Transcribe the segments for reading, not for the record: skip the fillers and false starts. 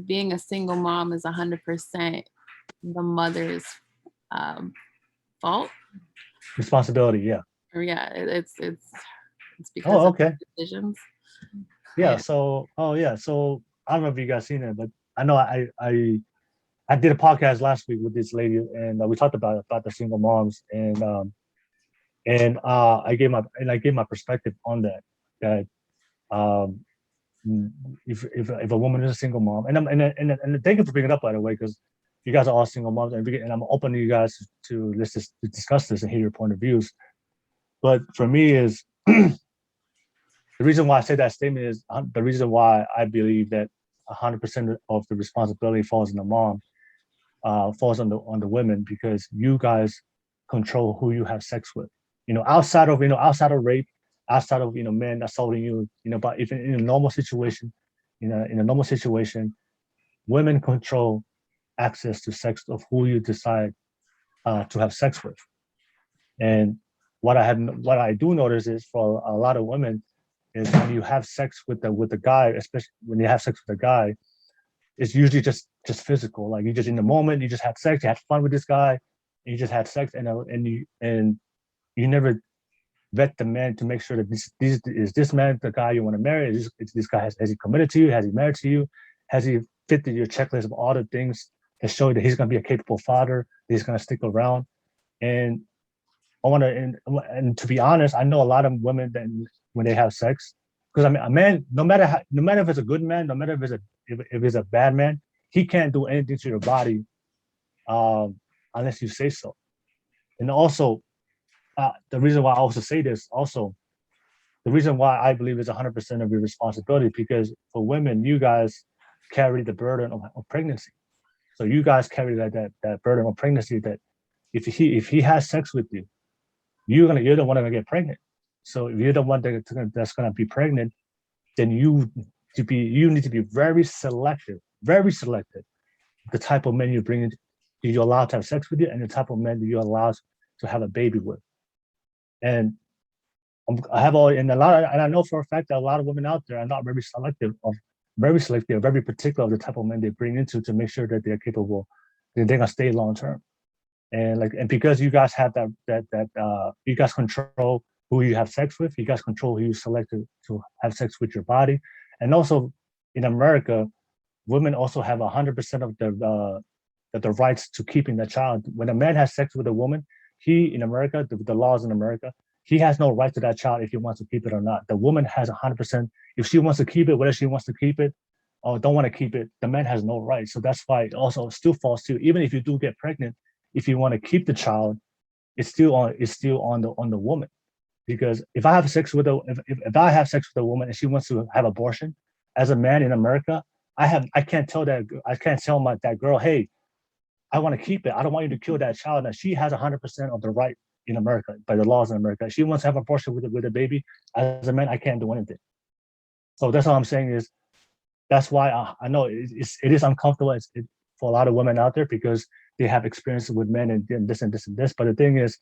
being a single mom is 100% the mother's fault. Responsibility, yeah. Or yeah, it's because Oh, of okay. decisions. Yeah. Yeah. So, oh yeah. So I don't know if you guys seen it, but I know I did a podcast last week with this lady, and we talked about the single moms, and I gave my perspective on that. That um, if a woman is a single mom, and thank you for bringing it up, by the way, because you guys are all single moms, and I'm open to you guys to let's just to discuss this and hear your point of views. But for me, is the reason why I say that statement is the reason why I believe that 100% of the responsibility falls on the mom, falls on the women, because you guys control who you have sex with. Outside of rape, outside of men assaulting you, but even in a normal situation, in a normal situation, women control access to sex of who you decide to have sex with. And what I do notice is for a lot of women is when you have sex with the guy, especially when you have sex with a guy, it's usually just physical. Like you just in the moment, you just had sex, you had fun with this guy, and you just had sex, and you never vet the man to make sure that this is this man the guy you want to marry? Is this guy has he committed to you? Has he married to you? Has he fit your checklist of all the things that show that he's going to be a capable father? That he's going to stick around. And I want to, and to be honest, I know a lot of women that when they have sex, because I mean, a man, no matter if it's a good man, no matter if it's a bad man, he can't do anything to your body unless you say so. And also, the reason why I also say this, also the reason why I believe it's 100% of your responsibility, because for women, you guys carry the burden of pregnancy. So you guys carry that burden of pregnancy. That if he has sex with you, you're the one gonna get pregnant. So if you're the one that's gonna be pregnant, then you need to be very selective. The type of men you bring in, you allow to have sex with you, and the type of men that you allow to have a baby with. And I have all and a lot of, and I know for a fact that a lot of women out there are not very selective, very particular of the type of men they bring into to make sure that they're capable, that they're gonna stay long term. And because you guys have you guys control who you have sex with, you guys control who you select to have sex with your body. And also in America, women also have 100% of the rights to keeping the child. When a man has sex with a woman, he in America, the laws in America, he has no right to that child if he wants to keep it or not. The woman has 100%. If she wants to keep it, whether she wants to keep it or don't want to keep it, the man has no right. So that's why it also still falls to, even if you do get pregnant, if you want to keep the child, it's still on the woman. Because if I have sex with a if I have sex with a woman and she wants to have abortion, as a man in America, I can't tell that girl, hey, I want to keep it. I don't want you to kill that child. Now she has 100% of the right in America by the laws in America. If she wants to have abortion with a baby. As a man, I can't do anything. So that's what I'm saying is that's why I know it is uncomfortable for a lot of women out there because they have experiences with men and this and this and this. But the thing is,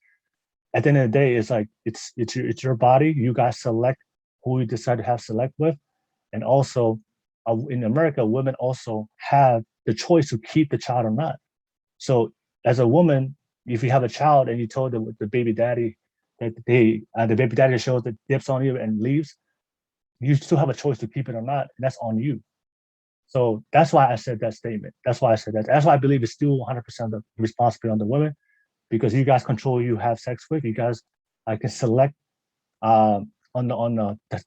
at the end of the day, it's like it's your body. You guys select who you decide to have select with, and also in America, women also have the choice to keep the child or not. So as a woman, if you have a child and you told the baby daddy that the baby daddy shows that dips on you and leaves, you still have a choice to keep it or not, and that's on you. So that's why I said that statement. That's why I said that. That's why I believe it's still 100% the responsibility on the women because you guys control who you have sex with. You guys I can select the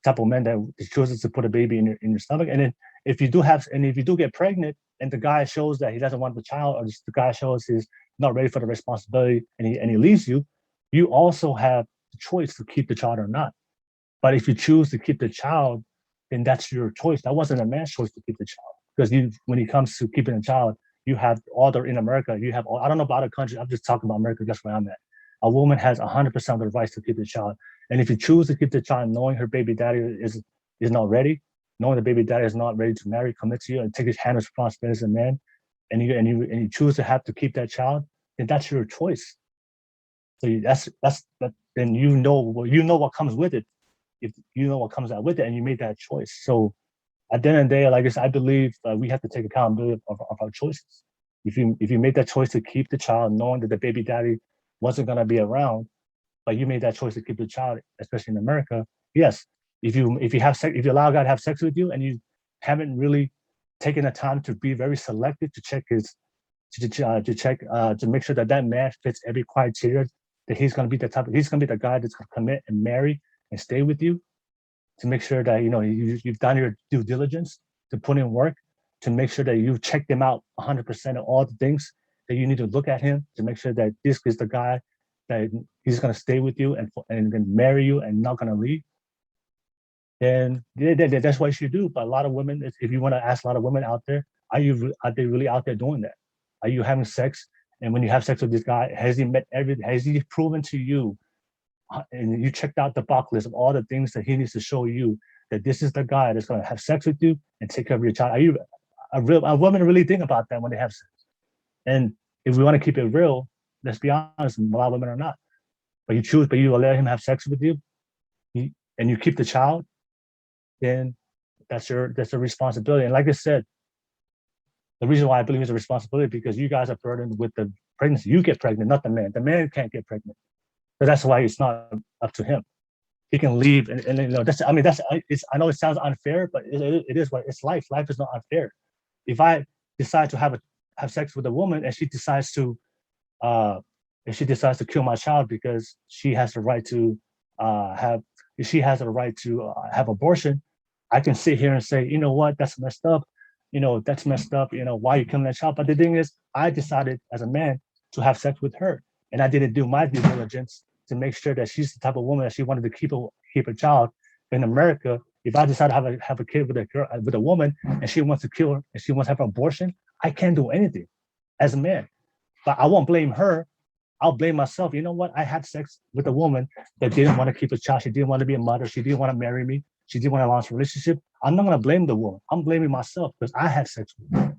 type of man that chooses to put a baby in your stomach. And then if you do get pregnant and the guy shows that he doesn't want the child, or the guy shows he's not ready for the responsibility and he leaves you, you also have the choice to keep the child or not. But if you choose to keep the child, then that's your choice. That wasn't a man's choice to keep the child. Because when it comes to keeping a child, you have in America, you have I don't know about other countries, I'm just talking about America, that's where I'm at. A woman has 100% of the rights to keep the child. And if you choose to keep the child knowing her baby daddy is not ready, knowing the baby daddy is not ready to marry, commit to you, and take his hand responsibility as a man, and you choose to have to keep that child, then that's your choice. So then you know what comes with it. If you know what comes out with it, and you made that choice. So at the end of the day, like I said, I believe we have to take accountability of our choices. If you made that choice to keep the child, knowing that the baby daddy wasn't gonna be around, but you made that choice to keep the child, especially in America, yes. If you allow God to have sex with you and you haven't really taken the time to be very selective to check his to make sure that that man fits every criteria, that he's gonna be the guy that's gonna commit and marry and stay with you, to make sure that you've done your due diligence, to put in work, to make sure that you've checked him out 100% of all the things that you need to look at him, to make sure that this is the guy that he's gonna stay with you and marry you and not gonna leave. And that's what you should do. But a lot of women, if you want to ask a lot of women out there, are they really out there doing that? Are you having sex? And when you have sex with this guy, has he proven to you, and you checked out the box list of all the things that he needs to show you, that this is the guy that's going to have sex with you and take care of your child? Are women really think about that when they have sex? And if we want to keep it real, let's be honest, a lot of women are not. But you let him have sex with you, and you keep the child, then that's a responsibility. And like I said, the reason why I believe it's a responsibility, because you guys are burdened with the pregnancy. You get pregnant, not the man. The man can't get pregnant. So that's why it's not up to him. He can leave, and I know it sounds unfair, but it is what it's life. Life is not unfair. If I decide to have sex with a woman and she decides to kill my child because she has the right to have abortion, I can sit here and say, you know what, that's messed up. That's messed up. Why are you killing that child? But the thing is, I decided as a man to have sex with her, and I didn't do my due diligence to make sure that she's the type of woman that she wanted to keep a child. In America, if I decide to have a kid with a woman, and she wants to kill her and she wants to have an abortion, I can't do anything as a man. But I won't blame her. I'll blame myself. You know what? I had sex with a woman that didn't want to keep a child. She didn't want to be a mother. She didn't want to marry me. She didn't want to launch a relationship. I'm not going to blame the woman. I'm blaming myself because I had sex with her.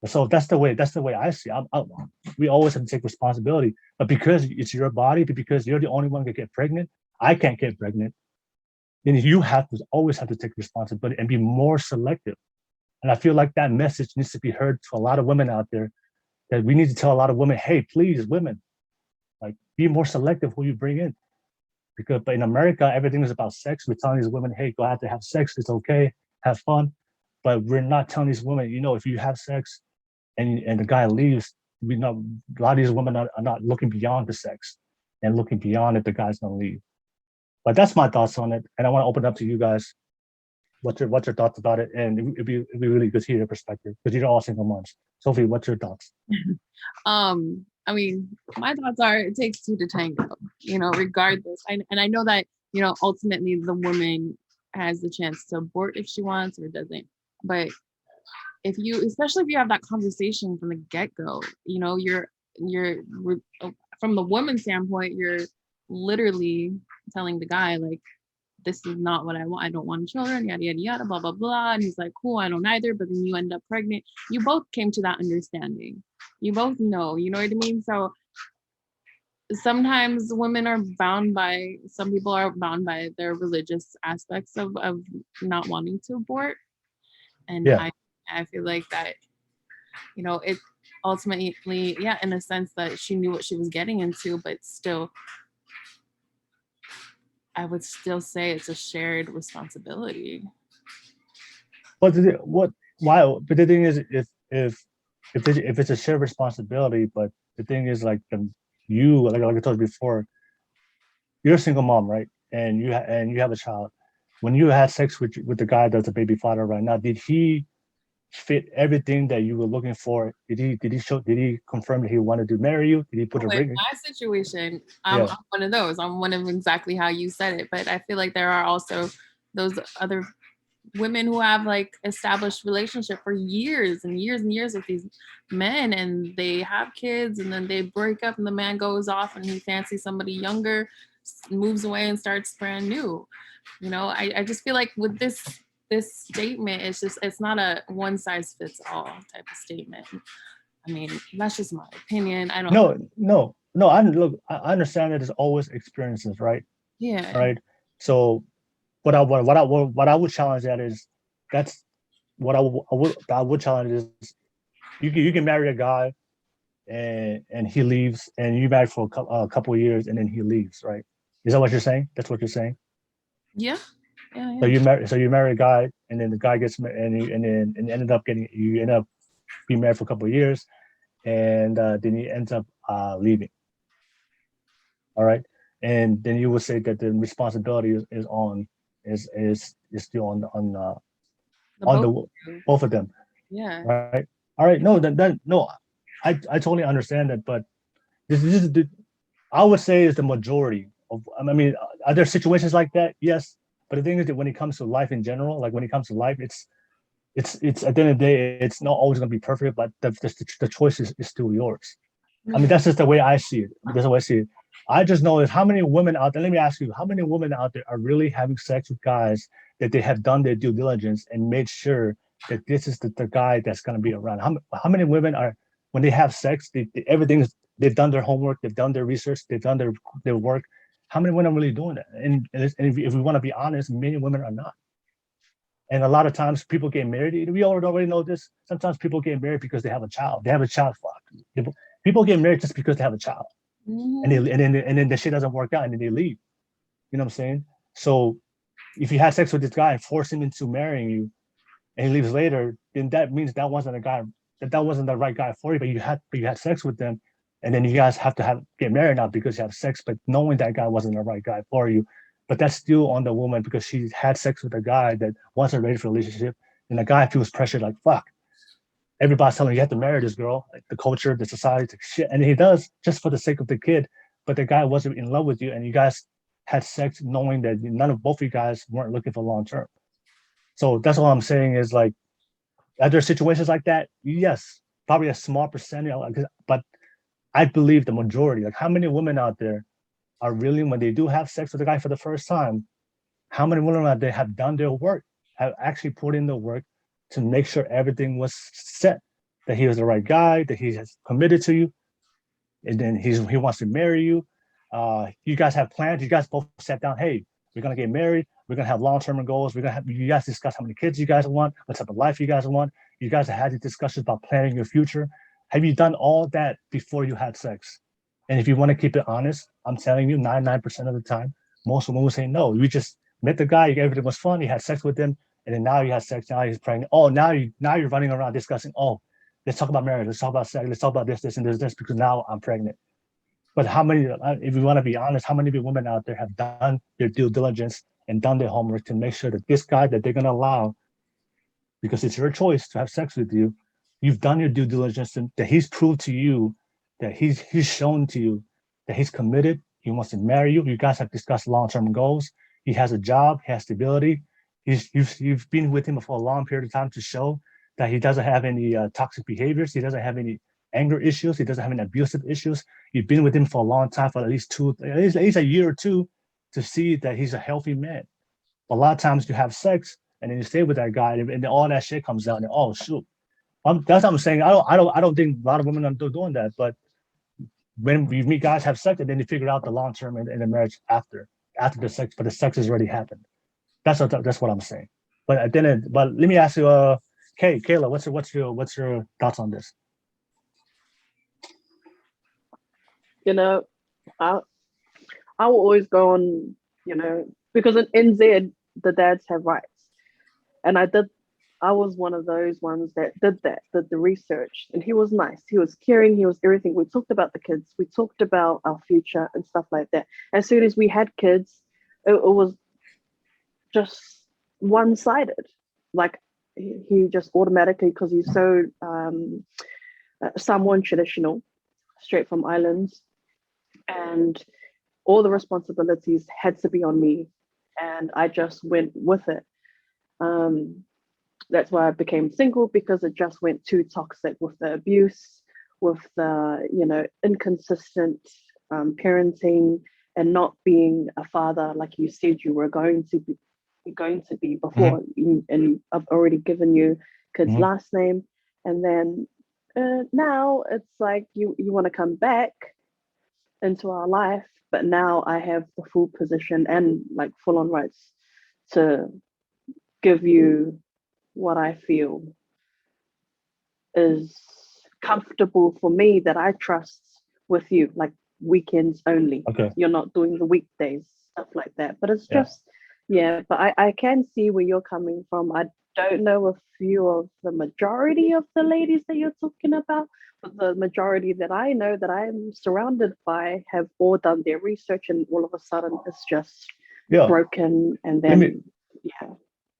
So that's the way I see it. We always have to take responsibility. But because it's your body, because you're the only one that can get pregnant, I can't get pregnant, then you always have to take responsibility and be more selective. And I feel like that message needs to be heard to a lot of women out there, that we need to tell a lot of women, hey, please, women, like, be more selective who you bring in. But in America, everything is about sex. We're telling these women, hey, go out to have sex. It's okay. Have fun. But we're not telling these women, if you have sex and the guy leaves, a lot of these women are not looking beyond the sex and looking beyond if the guy's going to leave. But that's my thoughts on it. And I want to open up to you guys. What's your thoughts about it? And it'd be really good to hear your perspective, because you're all single moms. Sophie, what's your thoughts? My thoughts are, it takes two to tango, regardless. And I know that, ultimately the woman has the chance to abort if she wants or doesn't. But especially if you have that conversation from the get-go, you're from the woman's standpoint, you're literally telling the guy, like, this is not what I want. I don't want children, yada, yada, yada, blah, blah, blah. And he's like, cool, I don't either. But then you end up pregnant. You both came to that understanding. You both know, you know what I mean? So sometimes women are some people are bound by their religious aspects of not wanting to abort. And yeah. I feel like that, it ultimately, yeah, in a sense that she knew what she was getting into, but still, I would still say it's a shared responsibility. But But the thing is, if it's a shared responsibility, but the thing is, like, like I told you before, you're a single mom, right? And you have a child. When you had sex with the guy that's a baby father right now, did he fit everything that you were looking for? Did he confirm that he wanted to marry you? Did he put a ring? In my situation, I'm one of those. I'm one of exactly how you said it. But I feel like there are also those other women who have like established relationship for years and years and years with these men, and they have kids, and then they break up, and the man goes off and he fancies somebody younger, moves away and starts brand new. I just feel like with this statement, it's not a one size fits all type of statement. I mean, that's just my opinion. I don't know. No. I understand that there's always experiences, right? Yeah. Right. So what I would challenge that is, that's what I would challenge is you can marry a guy and he leaves, and you married for a couple of years, and then he leaves, right? Is that what you're saying? That's what you're saying. Yeah. So you marry a guy, and then the guy gets married, and ended up getting you end up being married for a couple of years, and then he ends up leaving. All right, and then you would say that the responsibility is on is still on both the of you. both of them, Yeah. right? All right, no, that no, I totally understand that, but this is the I would say is the majority of. I mean, are there situations like that? Yes, but the thing is that when it comes to life in general, like when it comes to life, it's at the end of the day, it's not always going to be perfect, but the choice is still yours. I mean, Yeah. that's just the way I see it. That's the way I see it. I just know is how many women out there. Let me ask you, how many women out there are really having sex with guys that they have done their due diligence and made sure that this is the guy that's going to be around? How many women are when they have sex, everything they've done their homework, they've done their research, they've done their work. How many women are really doing that? And if we want to be honest, many women are not. And a lot of times people get married. We already know this. Sometimes people get married because they have a child. They have a child. People get married just because they have a child, and Mm-hmm. then the shit doesn't work out, and then they leave. You know what I'm saying? So if you had sex with this guy and force him into marrying you, and he leaves later, then that means that wasn't a guy that wasn't the right guy for you. But you had sex with them, and then you guys have to get married now because you have sex, but knowing that guy wasn't the right guy for you. But that's still on the woman because she had sex with a guy that wasn't ready for a relationship, and the guy feels pressured like fuck. Everybody's telling you have to marry this girl, like the culture, the society, the shit, and he does just for the sake of the kid. But the guy wasn't in love with you, and you guys had sex knowing that none of both of you guys weren't looking for long term. So that's all I'm saying is like, are there situations like that? Yes, probably a small percentage, but I believe the majority. Like, how many women out there are really when they do have sex with a guy for the first time? How many women out there have done their work, have actually put in the work to make sure everything was set, that he was the right guy, that he has committed to you, and then he wants to marry you. You guys have plans. You guys both sat down. Hey, we're gonna get married. We're gonna have long-term goals. We're gonna have you guys discuss how many kids you guys want, what type of life you guys want. You guys have had these discussions about planning your future. Have you done all that before you had sex? And if you want to keep it honest, I'm telling you, 99% of the time, most women will say no. You just met the guy, everything was fun, you had sex with him, and then now you had sex, now he's pregnant. Oh, now you're running around discussing, oh, let's talk about marriage, let's talk about sex, let's talk about this, and this, because now I'm pregnant. But how many, if you want to be honest, how many women out there have done their due diligence and done their homework to make sure that this guy that they're going to allow, because it's your choice to have sex with you, you've done your due diligence, and that he's proved to you, that he's shown to you that he's committed, he wants to marry you. You guys have discussed long-term goals. He has a job, he has stability. You've been with him for a long period of time to show that he doesn't have any toxic behaviors. He doesn't have any anger issues. He doesn't have any abusive issues. You've been with him for a long time, for at least a year or two, to see that he's a healthy man. A lot of times you have sex and then you stay with that guy, and then all that shit comes out, and oh shoot. That's what I'm saying. I don't think a lot of women are doing that. But when we meet guys have sex, and then they figure out the long term in the marriage after the sex, but the sex has already happened. That's what I'm saying. But let me ask you, Kayla, what's your thoughts on this? You know, I I will always go on, because in NZ the dads have rights, and I was one of those ones that did the research, and he was nice, he was caring, he was everything. We talked about the kids, we talked about our future and stuff like that. As soon as we had kids, it was just one-sided. Like he just automatically, because he's so Samoan traditional, straight from islands, and all the responsibilities had to be on me, and I just went with it. Um, that's why I became single, because it just went too toxic with the abuse, with the inconsistent parenting, and not being a father like you said you were going to be before. And I've already given you kid's Mhm. last name, and then now it's like you want to come back into our life, but now I have the full position and like full on rights to give you what I feel is comfortable for me, that I trust with you, like weekends only. Okay. You're not doing the weekdays, stuff like that. But it's Yeah. just, yeah, but I can see where you're coming from. I don't know a few of the majority of the ladies that you're talking about, but the majority that I know that I'm surrounded by have all done their research, and all of a sudden it's just Yeah. broken. And Let me then, yeah.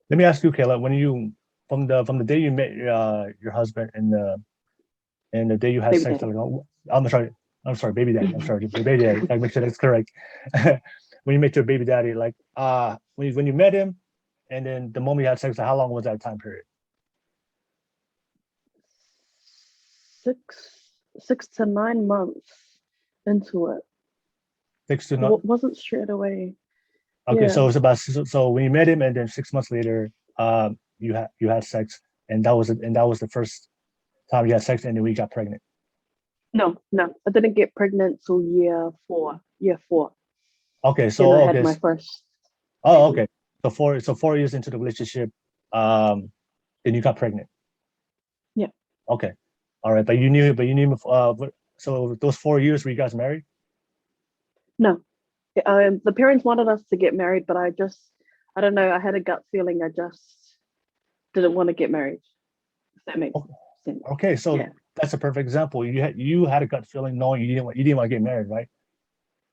let me ask you, Kayla, when you from the day you met your husband and the day you had Baby sex, daddy. I'm sorry, baby daddy. I'm sorry, baby daddy. Like, make sure that's correct. When you met your baby daddy, like when you met him, and then the moment you had sex, like, how long was that time period? 6 to 9 months into it. 6 to 9. Wasn't straight away. Okay, Yeah. so it's about so when you met him, and then 6 months later, you had sex, and that was the first time you had sex, and then we got pregnant. No, I didn't get pregnant till year 4. Year 4. Okay, Then so I okay, had my first. oh, baby. okay, so 4 years into the relationship, then you got pregnant. Yeah. Okay, all right, but you knew so those 4 years were you guys married? No, the parents wanted us to get married, but I don't know. I had a gut feeling. I just didn't want to get married. If that makes sense. Okay, so Yeah. that's a perfect example. You had a gut feeling knowing you didn't want to get married, right?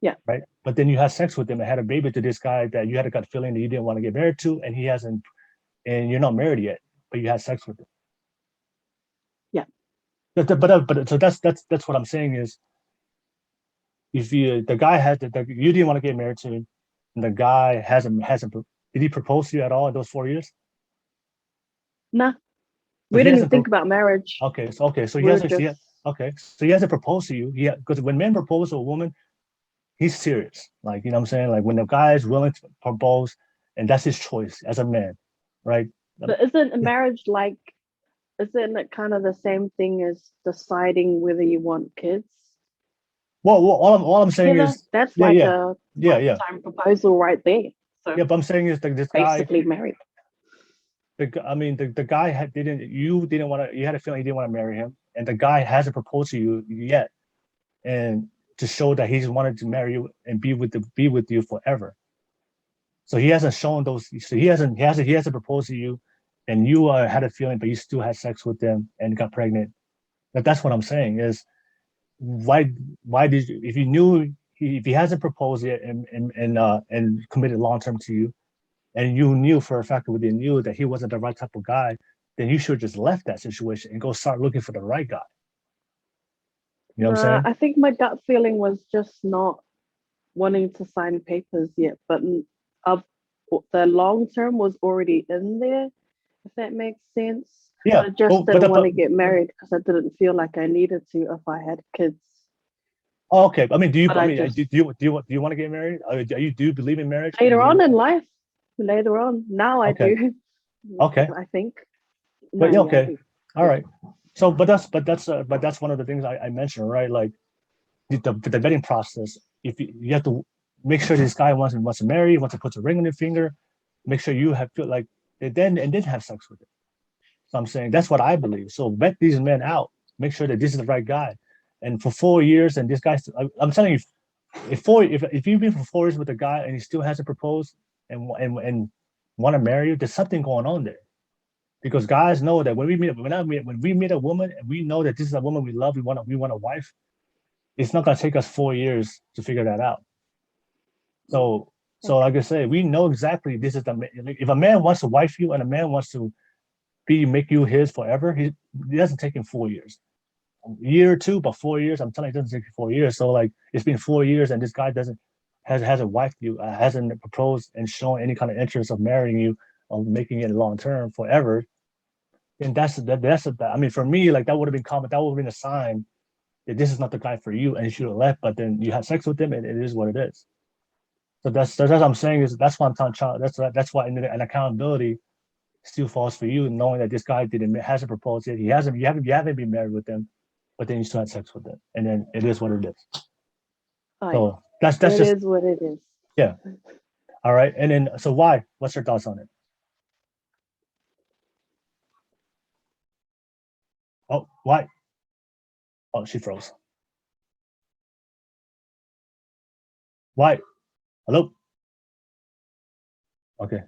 Yeah. Right. But then you had sex with him and had a baby to this guy that you had a gut feeling that you didn't want to get married to, and he hasn't, and you're not married yet, but you had sex with him. Yeah. But so that's what I'm saying is, if the guy you didn't want to get married to him, and the guy hasn't did he propose to you at all in those 4 years? Nah, So we he didn't even hasn't think about marriage. okay, so he We were hasn't just. okay, so he hasn't proposed to you. Yeah, because when men propose to a woman, he's serious. Like, you know what I'm saying? Like, when the guy is willing to propose, and that's his choice as a man, right? But isn't a marriage like? Isn't it kind of the same thing as deciding whether you want kids? Well, all I'm saying Together, is, that's yeah, like yeah, a yeah, yeah, lifetime proposal right there. So yeah. But I'm saying is that this guy, basically married. I mean, the guy you didn't want to, you had a feeling you didn't want to marry him, and the guy hasn't proposed to you yet, and to show that he's wanted to marry you and be with you forever. So he hasn't shown those. So he hasn't proposed to you, and you had a feeling, but you still had sex with them and got pregnant. That's what I'm saying is, why did you, if you knew if he hasn't proposed yet and committed long term to you, and you knew for a fact within you that he wasn't the right type of guy, then you should have just left that situation and go start looking for the right guy. You know what I'm saying? I think my gut feeling was just not wanting to sign papers yet, but of the long term was already in there, if that makes sense. Yeah. I just didn't want to get married because I didn't feel like I needed to if I had kids. Oh, okay. I mean, do you want to get married? Do you believe in marriage? Later on in life. Later on. Now I Okay. do. Okay. I think. But No, okay. I do. All right. So, but that's one of the things I mentioned, right? Like the vetting process. If you have to make sure this guy wants to marry, wants to put a ring on your finger, make sure you have feel like then have sex with him. So I'm saying that's what I believe. So vet these men out, make sure that this is the right guy. And for 4 years, and this guy, I'm telling you, if you've been for 4 years with a guy and he still hasn't proposed and want to marry you, there's something going on there. Because guys know that when we meet a woman and we know that this is a woman we love, we want a wife, it's not gonna take us 4 years to figure that out. So like I say, we know exactly this is if a man wants to wife you and a man wants to make you his forever, he doesn't take him 4 years. A year or two, but 4 years, I'm telling you, it doesn't take 4 years. So like it's been 4 years and this guy hasn't wifed you, hasn't proposed and shown any kind of interest of marrying you or making it long term forever. And I mean, for me, like that would have been common. That would have been a sign that this is not the guy for you, and you should have left. But then you had sex with him, and it is what it is. So that's what I'm saying is that's why I'm trying. That's why an accountability still falls for you, knowing that this guy hasn't proposed yet. You haven't been married with him, but then you still had sex with him, and then it is what it is. So that's It just is what it is. Yeah. All right, and then so why? What's your thoughts on it? Oh, why? Oh, she froze. Why? Hello? Okay.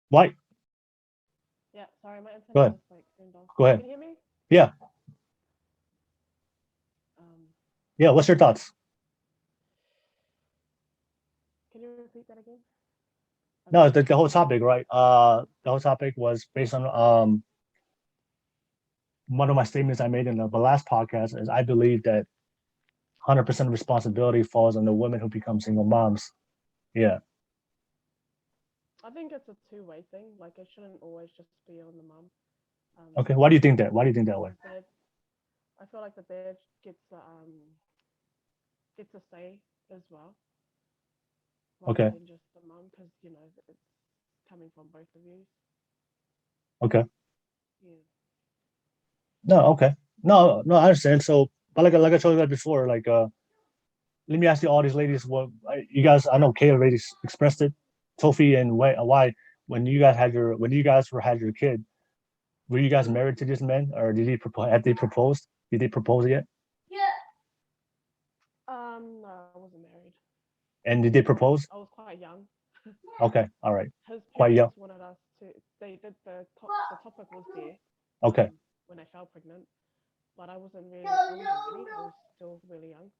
Why? Yeah, sorry, my Go internet ahead. was like turned off. Go ahead. Can you hear me? Yeah. Um, Yeah. What's your thoughts? can you repeat that again? No, Okay. the whole topic, right? The whole topic was based on one of my statements I made in the last podcast is I believe that 100% responsibility falls on the women who become single moms. Yeah. I think it's a two-way thing. Like it shouldn't always just be on the mum. Okay. Why do you think that? Why do you think that way? I feel like the dad gets a say as well, rather Okay. than just the mum, because it's coming from both of you. Okay. Yeah. No. Okay. No. No. I understand. So, but like I told you before, like let me ask you all these ladies, what you guys? I know Kay already expressed it. Tofi and why when you guys had your kid, were you guys married to these men, or did he propose? Have they proposed? Did they propose yet? No, I wasn't married. And did they propose? I was quite young. Okay, all right, His quite young. parents wanted us to. They did the topic was there. Okay, When I fell pregnant, but I wasn't really. I wasn't ready. I was still really young.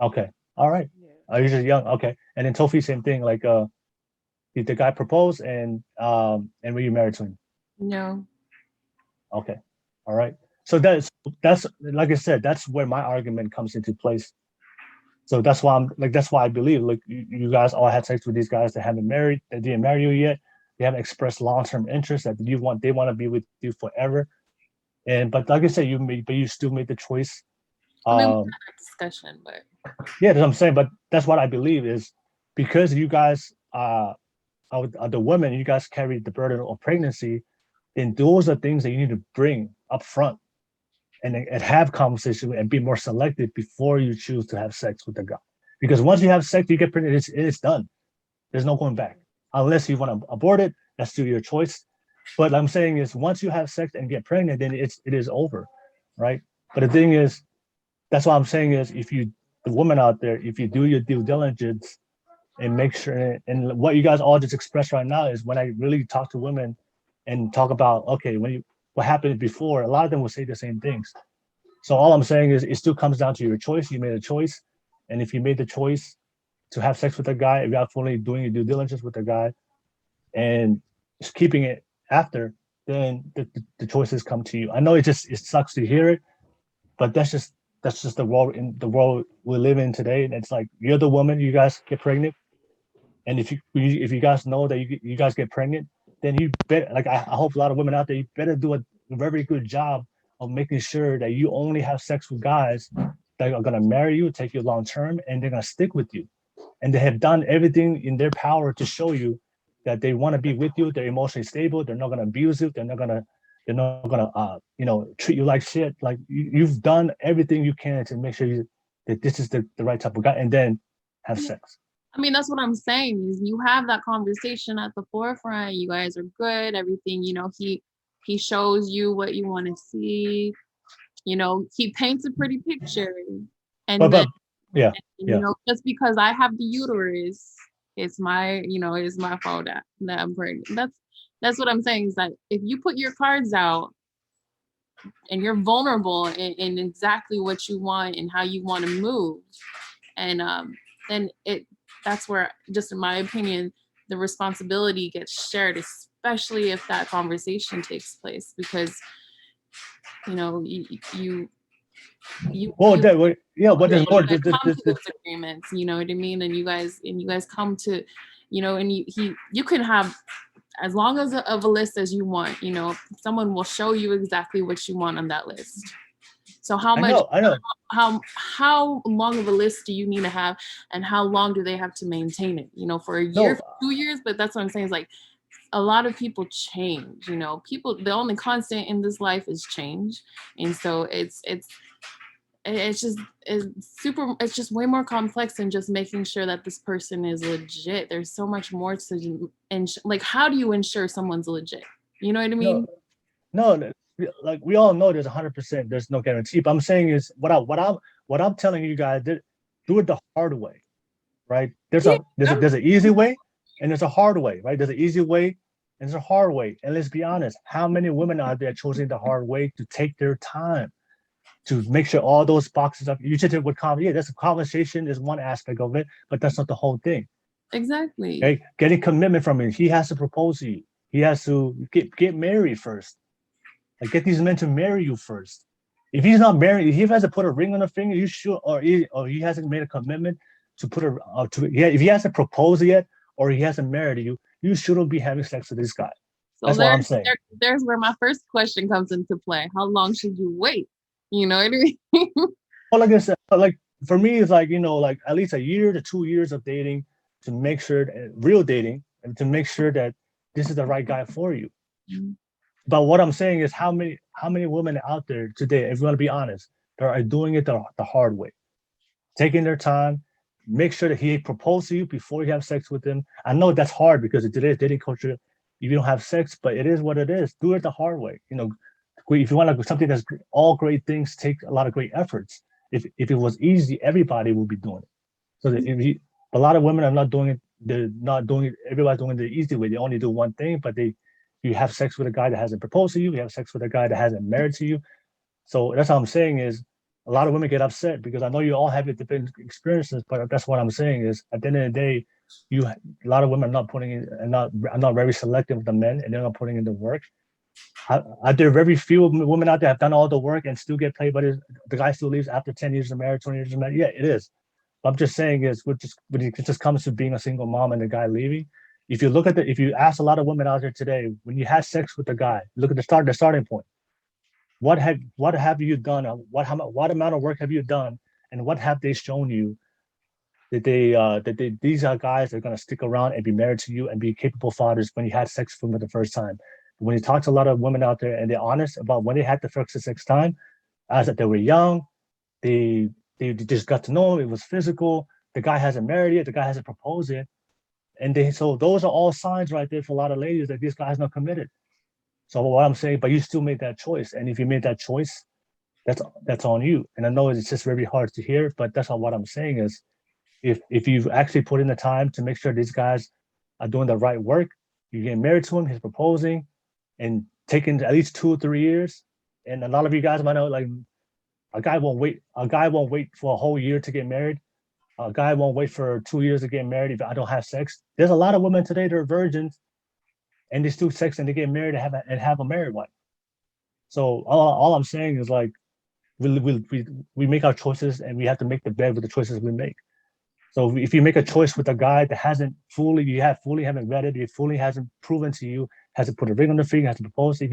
okay, all right. Yeah. You're just young. Okay, and then Tofi, same thing. Like, did the guy propose, and were you married to him? No. Okay, all right. So that's like I said, that's where my argument comes into place. So that's why that's why I believe like you guys all had sex with these guys that haven't married, that didn't marry you yet. They haven't expressed long-term interest that they want to be with you forever. And but like I said, you still made the choice. I mean, we Um, had that discussion, but yeah, that's what I'm saying. But that's what I believe is because you guys are the women, you guys carry the burden of pregnancy, then those are things that you need to bring up front and have conversation and be more selective before you choose to have sex with the guy. Because once you have sex, you get pregnant, it's done. There's no going back. Unless you want to abort it, that's still your choice. But I'm saying is once you have sex and get pregnant, then it is over, right? But the thing is, that's what I'm saying is if you the woman out there, if you do your due diligence and make sure and what you guys all just expressed right now is when I really talk to women and talk about okay, when you what happened before, a lot of them will say the same things. So all I'm saying is it still comes down to your choice. You made a choice. And if you made the choice to have sex with a guy, if you're fully doing your due diligence with the guy and just keeping it after, then the choices come to you. I know it sucks to hear it, but that's just the world we live in today. And it's like you're the woman, you guys get pregnant. And if you guys know that you guys get pregnant, then you better like I hope a lot of women out there you better do a very good job of making sure that you only have sex with guys that are gonna marry you, take you long term, and they're gonna stick with you. And they have done everything in their power to show you that they want to be with you. They're emotionally stable. They're not gonna abuse you. They're not gonna treat you like shit. Like you've done everything you can to make sure that this is the right type of guy, and then have sex. I mean, that's what I'm saying is you have that conversation at the forefront. You guys are good. Everything, he shows you what you want to see. He paints a pretty picture. And then, But yeah, yeah. just because I have the uterus, it's my fault that I'm pregnant. That's what I'm saying is that if you put your cards out and you're vulnerable in exactly what you want and how you want to move, and then that's where, just in my opinion, the responsibility gets shared, especially if that conversation takes place, because you Well, you but there's more. guys come to those agreements, you know what I mean, and you guys come to, and you can have as long as of a list as you want. Someone will show you exactly what you want on that list. So how much I know. how long of a list do you need to have, and how long do they have to maintain it, for a year, for 2 years? But that's what I'm saying is like a lot of people change. People, the only constant in this life is change. And so it's it's just way more complex than just making sure that this person is legit. There's so much more to, and like, how do you ensure someone's legit? You know what I mean? No, like we all know there's 100%. There's no guarantee. But I'm saying is what I'm telling you guys, do it the hard way, right? There's an easy way and there's a hard way, right? There's an easy way and there's a hard way. And let's be honest, how many women out there choosing the hard way to take their time to make sure all those boxes up? You should with conversation. Yeah, that's a conversation is one aspect of it, but that's not the whole thing. Exactly. Okay? Getting commitment from him. He has to propose to you. He has to get married first. Like, get these men to marry you first. If he's not married, if he hasn't put a ring on a finger, you should, or he hasn't made a commitment to put a if he hasn't proposed yet, or he hasn't married you, you shouldn't be having sex with this guy. So that's what I'm saying. There's where my first question comes into play. How long should you wait? You know what I mean? Well, like I said, like for me, it's like, like at least a year to 2 years of dating to make sure real dating and to make sure that this is the right guy for you. Mm-hmm. But what I'm saying is how many women out there today, if you want to be honest, they are doing it the hard way, taking their time, make sure that he proposed to you before you have sex with him. I know that's hard because in today's dating culture, you don't have sex, but it is what it is. Do it the hard way. If you want something that's all great things take a lot of great efforts. If it was easy, everybody would be doing it. So that a lot of women are not doing it. They're not doing it. Everybody's doing it the easy way. They only do one thing, but you have sex with a guy that hasn't proposed to you. You have sex with a guy that hasn't married to you. So that's what I'm saying is a lot of women get upset because I know you all have different experiences, but that's what I'm saying is at the end of the day, a lot of women are not putting in, are not very selective with the men, and they're not putting in the work. Are there very few women out there have done all the work and still get played, but the guy still leaves after 10 years of marriage, 20 years of marriage? Yeah, it is. But I'm just saying is when it just comes to being a single mom and the guy leaving, if you ask a lot of women out there today, when you had sex with the guy, look at the starting point. What have you done? What amount of work have you done? And what have they shown you that these are guys that are going to stick around and be married to you and be capable fathers when you had sex with them for the first time? When you talk to a lot of women out there and they're honest about when they had the first sex time, as that they were young, they just got to know him, it was physical. The guy hasn't married yet, the guy hasn't proposed yet. And so those are all signs right there for a lot of ladies that this guy's not committed. So what I'm saying, but you still made that choice. And if you made that choice, that's on you. And I know it's just very hard to hear, but that's not what I'm saying is if you've actually put in the time to make sure these guys are doing the right work, you get married to him, he's proposing, and taking at least 2 or 3 years. And a lot of you guys might know, like, a guy won't wait for a whole year to get married. A guy won't wait for 2 years to get married if I don't have sex. There's a lot of women today that are virgins and they still sex and they get married and have a married wife. So all I'm saying is, like, we make our choices and we have to make the bed with the choices we make. So if you make a choice with a guy that haven't vetted, he fully hasn't proven to you, hasn't put a ring on the finger, hasn't proposed, if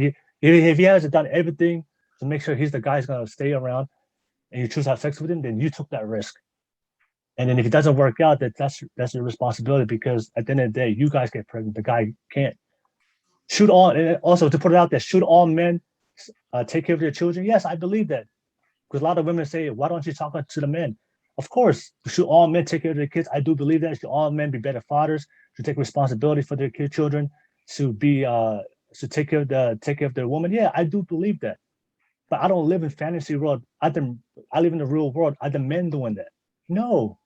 he hasn't done everything to make sure he's the guy who's gonna stay around, and you choose to have sex with him, then you took that risk. And then if it doesn't work out, that's your responsibility, because at the end of the day, you guys get pregnant, the guy can't. And also to put it out there, should all men take care of their children? Yes, I believe that. Because a lot of women say, why don't you talk to the men? Of course, should all men take care of their kids? I do believe that. Should all men be better fathers? Should take responsibility for their children? Should take care of their woman? Yeah, I do believe that. But I don't live in fantasy world. I live in the real world. Are the men doing that? No.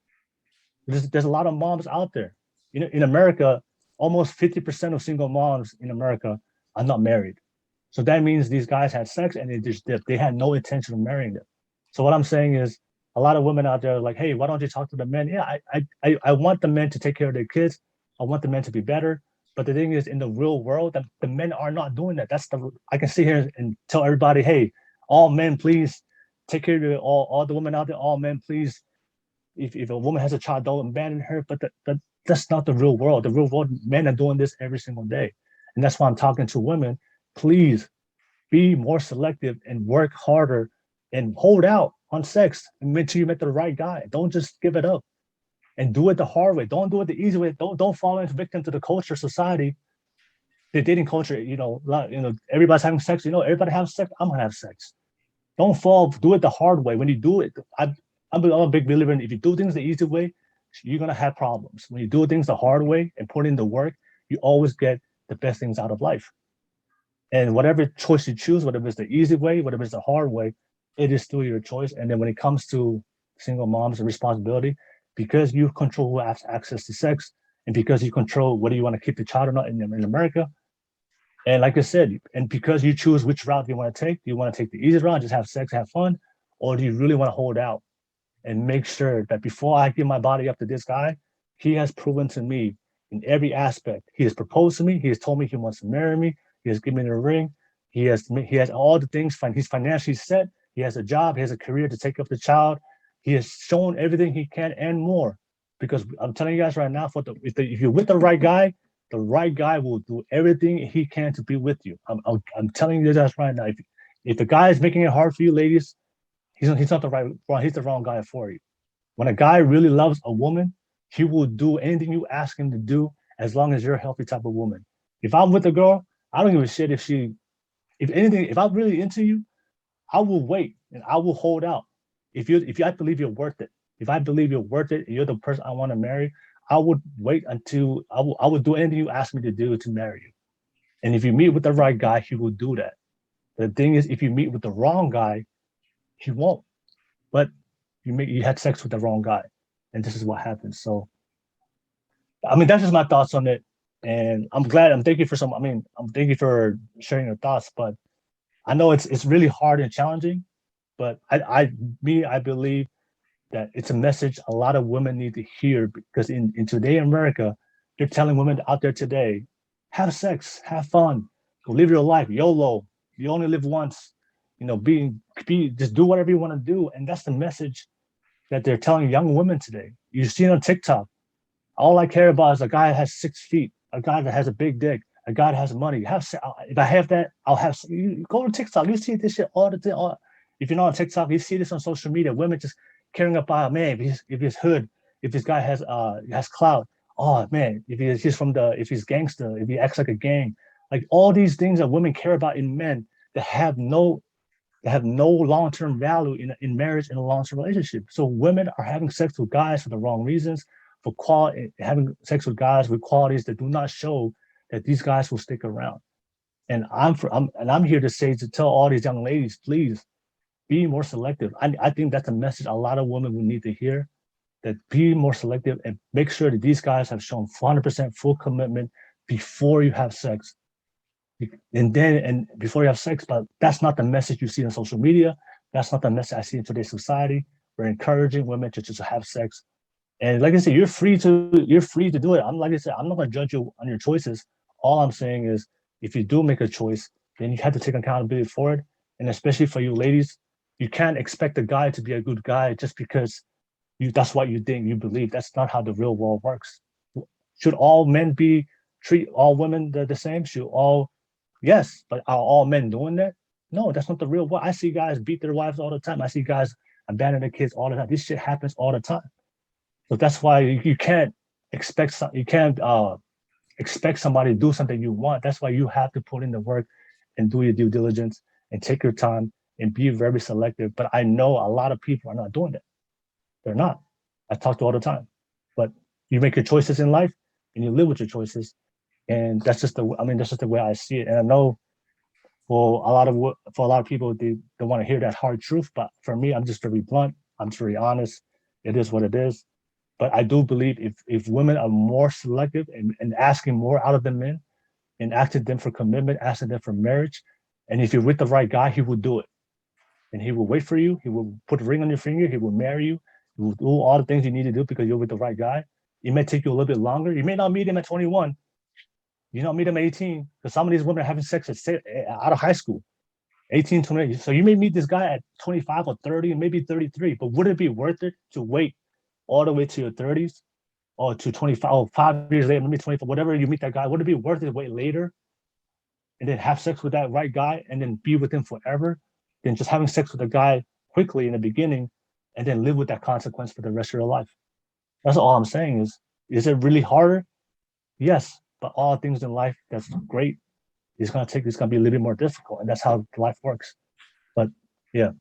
There's a lot of moms out there. In America, almost 50% of single moms in America are not married. So that means these guys had sex and they just dipped. They had no intention of marrying them. So what I'm saying is, a lot of women out there are like, hey, why don't you talk to the men? Yeah, I want the men to take care of their kids. I want the men to be better. But the thing is, in the real world, the men are not doing that. I can sit here and tell everybody, hey, all men, please take care of all the women out there. All men, please, if a woman has a child, don't abandon her. But that's not the real world. The real world, men are doing this every single day. And that's why I'm talking to women. Please be more selective and work harder and hold out on sex until you met the right guy. Don't just give it up, and do it the hard way. Don't do it the easy way. Don't fall into victim to the culture, society, the dating culture. Everybody's having sex. Everybody has sex. I'm gonna have sex, Don't fall. Do it the hard way. When you do it, I'm a big believer in if you do things the easy way, you're gonna have problems. When you do things the hard way and put in the work, you always get the best things out of life. And whatever choice you choose, whether it's the easy way, whatever it's the hard way, it is still your choice. And then when it comes to single moms and responsibility, because you control who has access to sex, and because you control whether you want to keep the child or not in America, and like I said, and because you choose which route you want to take, do you want to take the easy route, just have sex, have fun, or do you really want to hold out and make sure that before I give my body up to this guy, he has proven to me in every aspect. He has proposed to me. He has told me he wants to marry me. He has given me the ring. He has all the things. He's financially set. He has a job. He has a career to take up the child. He has shown everything he can and more. Because I'm telling you guys right now, if you're with the right guy will do everything he can to be with you. I'm telling you guys right now. If the guy is making it hard for you, ladies, he's not the right. He's the wrong guy for you. When a guy really loves a woman, he will do anything you ask him to do as long as you're a healthy type of woman. If I'm with a girl, I don't give a shit if I'm really into you, I will wait and I will hold out. If I believe you're worth it, if I believe you're worth it and you're the person I want to marry, I would wait until I would do anything you ask me to do to marry you. And if you meet with the right guy, he will do that. The thing is, if you meet with the wrong guy, he won't. But you had sex with the wrong guy, and this is what happens. So, I mean, that's just my thoughts on it. And I'm thank you for sharing your thoughts. But I know it's really hard and challenging. But I believe that it's a message a lot of women need to hear, because in today America, they're telling women out there today, have sex, have fun, go live your life, YOLO. You only live once. Just do whatever you want to do. And that's the message that they're telling young women today. You see it on TikTok. All I care about is a guy that has 6 feet, a guy that has a big dick, a guy that has money. If I have that, I'll have. You go to TikTok, you see this shit all the time. If you're not on TikTok, you see this on social media. Women just caring about, man, if he's hood, if this guy has clout. Oh man, if he's gangster, if he acts like a gang, like all these things that women care about in men that have no long-term value in marriage and a long-term relationship. So women are having sex with guys for the wrong reasons, having sex with guys with qualities that do not show that these guys will stick around. And I'm here to tell all these young ladies, please be more selective. I think that's a message a lot of women will need to hear, that be more selective and make sure that these guys have shown 100% full commitment before you have sex. And before you have sex, but that's not the message you see on social media. That's not the message I see in today's society. We're encouraging women to just have sex. And like I said, you're free to do it. I'm not gonna judge you on your choices. All I'm saying is if you do make a choice, then you have to take accountability for it. And especially for you ladies, you can't expect a guy to be a good guy just because that's what you think, you believe. That's not how the real world works. Should all men treat all women the same? Yes, but are all men doing that? No, that's not the real world. I see guys beat their wives all the time. I see guys abandon their kids all the time. This shit happens all the time. So that's why you can't expect somebody to do something you want. That's why you have to put in the work and do your due diligence and take your time and be very selective. But I know a lot of people are not doing that. They're not. I talk to all the time. But you make your choices in life and you live with your choices. And that's just the way I see it. And I know for a lot of people, they want to hear that hard truth. But for me, I'm just very blunt. I'm just very honest. It is what it is. But I do believe if women are more selective and asking more out of the men and asking them for commitment, asking them for marriage, and if you're with the right guy, he will do it. And he will wait for you. He will put a ring on your finger. He will marry you. He will do all the things you need to do because you're with the right guy. It may take you a little bit longer. You may not meet him at 21. You don't meet them at 18, because some of these women are having sex out of high school, 18, 20. So you may meet this guy at 25 or 30 and maybe 33, but would it be worth it to wait all the way to your 30s or to 25 or 5 years later, maybe 25, whatever you meet that guy? Would it be worth it to wait later and then have sex with that right guy and then be with him forever than just having sex with a guy quickly in the beginning and then live with that consequence for the rest of your life? That's all I'm saying is it really harder? Yes. But all things in life that's great, it's gonna be a little bit more difficult, and that's how life works. But yeah,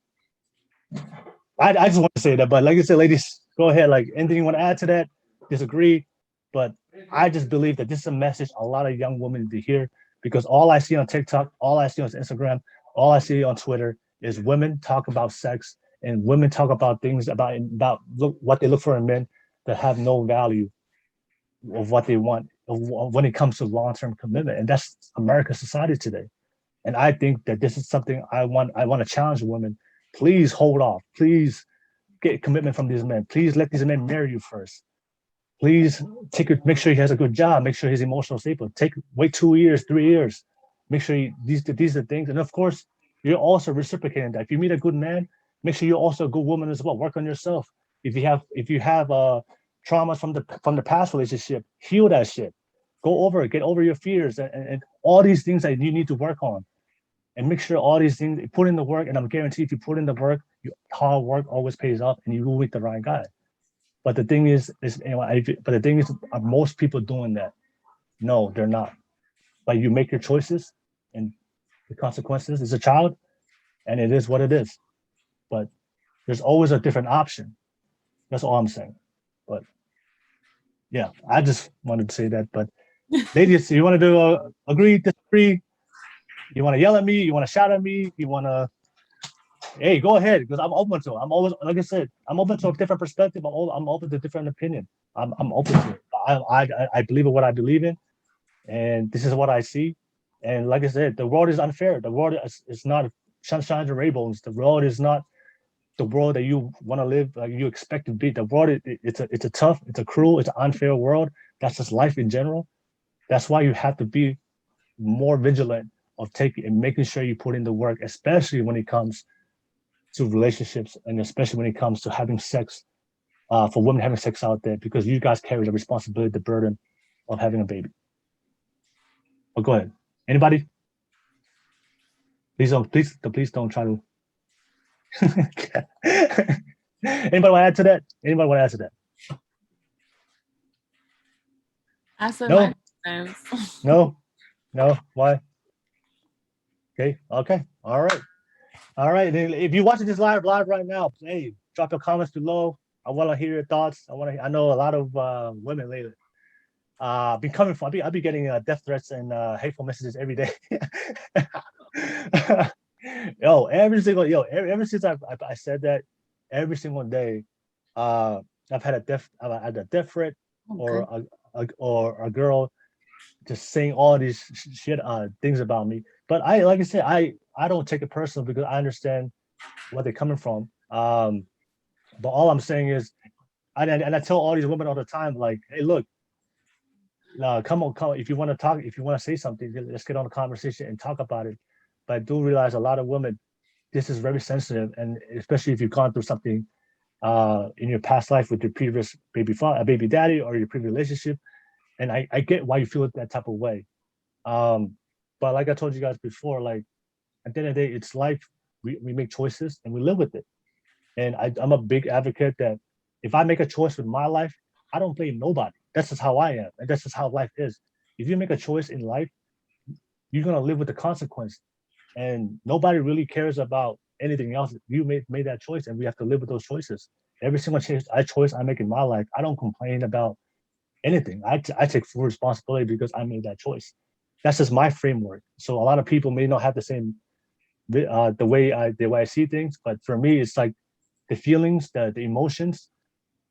I just want to say that, but like I said, ladies, go ahead. Like anything you want to add to that? Disagree, but I just believe that this is a message a lot of young women need to hear because all I see on TikTok, all I see on Instagram, all I see on Twitter is women talk about sex and women talk about things about what they look for in men that have no value of what they want when it comes to long-term commitment, and that's American society today. And I think that this is something I want to challenge women. Please hold off. Please get commitment from these men. Please let these men marry you first. Please make sure he has a good job. Make sure he's emotional stable. Wait 2 years, 3 years. Make sure these are things. And of course, you're also reciprocating that. If you meet a good man, make sure you're also a good woman as well. Work on yourself. If you have traumas from the past relationship, heal that shit. Go over it. Get over your fears and all these things that you need to work on. And make sure all these things, put in the work, and I'm guaranteed if you put in the work, hard work always pays off, and you will meet the right guy. But the thing is are most people doing that? No, they're not. But you make your choices, and the consequences is a child, and it is what it is. But there's always a different option. That's all I'm saying. But yeah, I just wanted to say that. But ladies, you want to do agree, disagree? You want to yell at me? You want to shout at me? You want to? Hey, go ahead, because I'm open to it. I'm always, like I said, I'm open to a different perspective. I'm open to different opinion. I'm open to it. I believe in what I believe in, and this is what I see. And like I said, the world is unfair. The world is not sunshine and rainbows. The world is not the world that you want to live, like you expect to be. The world, it's a tough, it's a cruel, it's an unfair world. That's just life in general. That's why you have to be more vigilant of taking and making sure you put in the work, especially when it comes to relationships and especially when it comes to having sex, for women having sex out there, because you guys carry the responsibility, the burden of having a baby. But go ahead. Anybody? Please don't try to. Anybody want to add to that? Anybody want to add to that? I said No. times. No. Why? Okay. All right. And if you're watching this live right now, hey, drop your comments below. I want to hear your thoughts. I know a lot of women lately. Been coming from. I've been getting death threats and hateful messages every day. Ever since I said that, every single day, I've had a death threat or a girl just saying all these shit things about me. But like I said, I don't take it personal because I understand where they're coming from. But all I'm saying is, and I tell all these women all the time, like, hey, look, come on, if you want to talk, if you want to say something, let's get on a conversation and talk about it. But I do realize a lot of women, this is very sensitive, and especially if you've gone through something in your past life with your previous baby daddy or your previous relationship, and I get why you feel that type of way. But like I told you guys before, like at the end of the day, it's life. We make choices and we live with it. And I'm a big advocate that if I make a choice with my life, I don't blame nobody. That's just how I am, and that's just how life is. If you make a choice in life, you're gonna live with the consequence, and nobody really cares about anything else. You made that choice, and we have to live with those choices. Every single choice I make in my life, I don't complain about anything. I take full responsibility because I made that choice. That's just my framework. So a lot of people may not have the same the way I see things, but for me, it's like the feelings, the emotions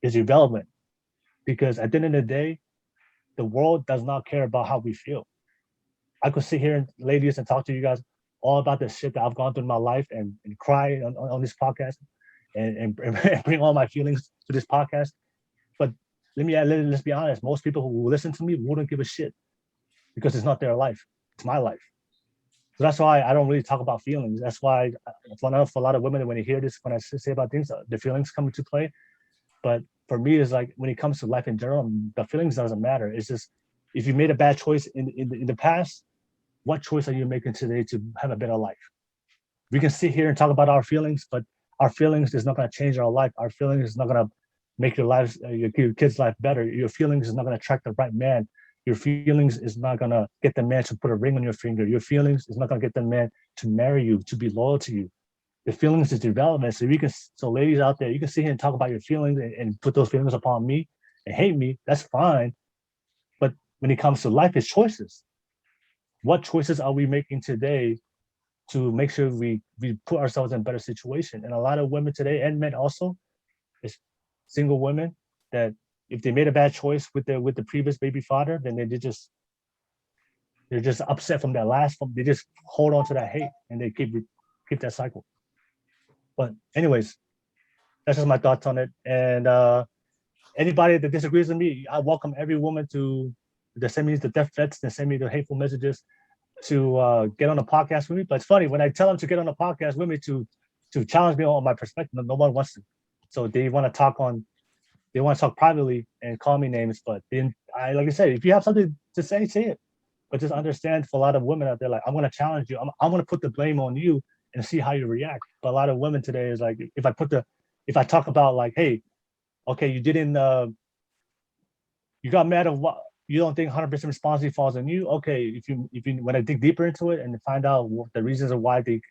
is irrelevant, because at the end of the day, the world does not care about how we feel. I could sit here, ladies, and talk to you guys all about the shit that I've gone through in my life and cry on this podcast and bring all my feelings to this podcast. But let's be honest, most people who listen to me wouldn't give a shit because it's not their life. It's my life. So that's why I don't really talk about feelings. That's why for a lot of women, when you hear this, when I say about things, the feelings come into play. But for me, it's like when it comes to life in general, the feelings doesn't matter. It's just if you made a bad choice in the past, what choice are you making today to have a better life? We can sit here and talk about our feelings, but our feelings is not going to change our life. Our feelings is not going to make your kids' life better. Your feelings is not going to attract the right man. Your feelings is not going to get the man to put a ring on your finger. Your feelings is not going to get the man to marry you, to be loyal to you. the feelings is irrelevant. So so ladies out there, you can sit here and talk about your feelings and put those feelings upon me and hate me. That's fine. But when it comes to life, it's choices. What choices are we making today to make sure we put ourselves in a better situation? And a lot of women today, and men also, is single women, that if they made a bad choice with the previous baby father, then they're just upset from that last one. They just hold on to that hate and they keep that cycle. But anyways, that's just my thoughts on it. And anybody that disagrees with me, I welcome every woman to send me the death threats and send me the hateful messages to get on a podcast with me. But it's funny, when I tell them to get on a podcast with me to challenge me on my perspective, no one wants to. So they want to talk privately and call me names. But then like I said, if you have something to say it. But just understand, for a lot of women out there, like, I'm going to challenge you. I'm going to put the blame on you and see how you react. But a lot of women today is like, if I talk about like, hey, okay, you didn't, you got mad at what, you don't think 100% responsibility falls on you. Okay, if you when I dig deeper into it and find out what the reasons of why they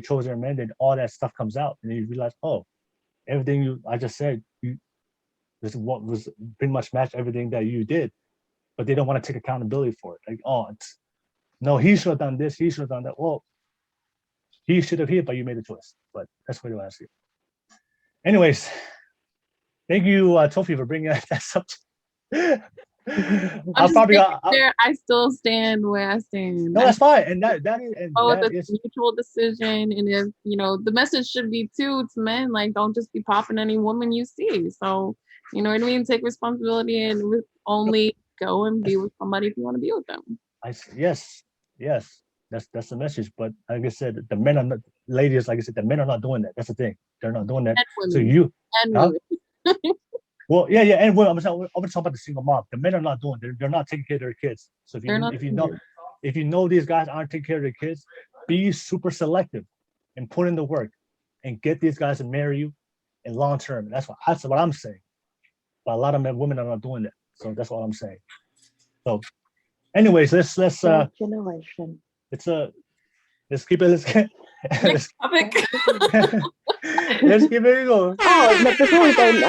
chose their men, then all that stuff comes out, and then you realize, oh, everything I just said, this what was pretty much matched everything that you did. But they don't want to take accountability for it. Like, oh, no, he should have done this, he should have done that. Well, he should have hit, but you made a choice. But that's the way I see it. Anyways, thank you, Tofi, for bringing that subject. I still stand where I stand. No, that's fine. And that is a mutual decision. And if the message should be to men, like, don't just be popping any woman you see. So, you know what I mean? Take responsibility and only go and be with somebody if you want to be with them. Yes, that's the message. But like I said, the men are not, ladies, like I said, the men are not doing that. That's the thing. They're not doing that. And so women. you and women. Well, yeah, and women. I'm talking about the single mom. The men are not doing. They're not taking care of their kids. So if you know these guys aren't taking care of their kids, be super selective and put in the work and get these guys to marry you in long term. That's what I'm saying. But a lot of women are not doing that. So that's what I'm saying. So, anyways, let's generation. Let's keep it. Next topic. Let's keep it going. Oh, but before we go,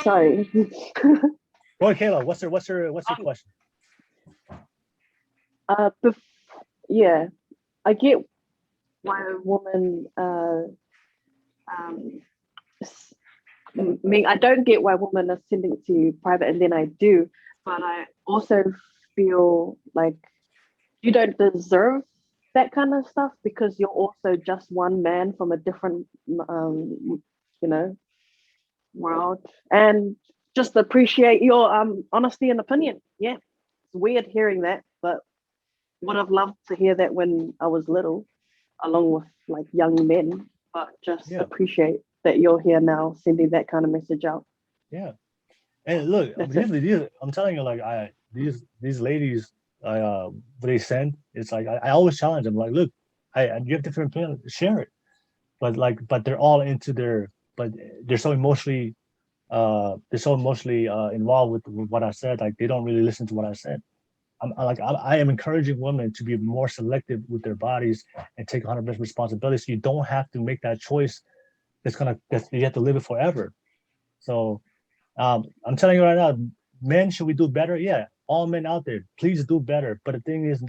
sorry. Go ahead, Kayla. What's your question? Yeah, I get why a woman. I don't get why women are sending to you private, and then I do, but I also feel like you don't deserve that kind of stuff because you're also just one man from a different, world, and just appreciate your honesty and opinion. Yeah, it's weird hearing that, but would have loved to hear that when I was little, along with like young men. But just appreciate that you're here now, sending that kind of message out. Yeah, and look, I'm telling you, like these ladies, what they send, it's like I always challenge them. Like, look, you have different opinions, share it. But they're all into but they're so emotionally involved with what I said. Like, they don't really listen to what I said. I am encouraging women to be more selective with their bodies and take 100% responsibility. So you don't have to make that choice. You have to live it forever. So I'm telling you right now, men, should we do better? Yeah, all men out there, please do better. But the thing is,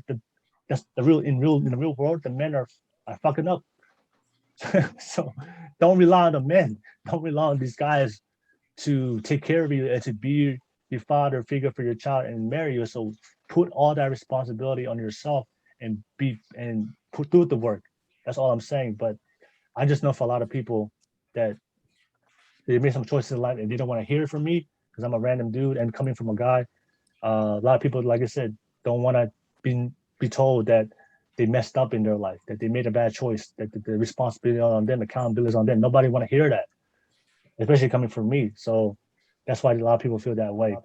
that's in the real world, the men are fucking up. So don't rely on the men. Don't rely on these guys to take care of you and to be the father figure for your child and marry you. So put all that responsibility on yourself and do the work. That's all I'm saying. But I just know for a lot of people that they made some choices in life and they don't want to hear it from me because I'm a random dude and coming from a guy. A lot of people, like I said, don't want to be told that they messed up in their life, that they made a bad choice, that the responsibility is on them, accountability is on them. Nobody want to hear that, especially coming from me. So that's why a lot of people feel that way.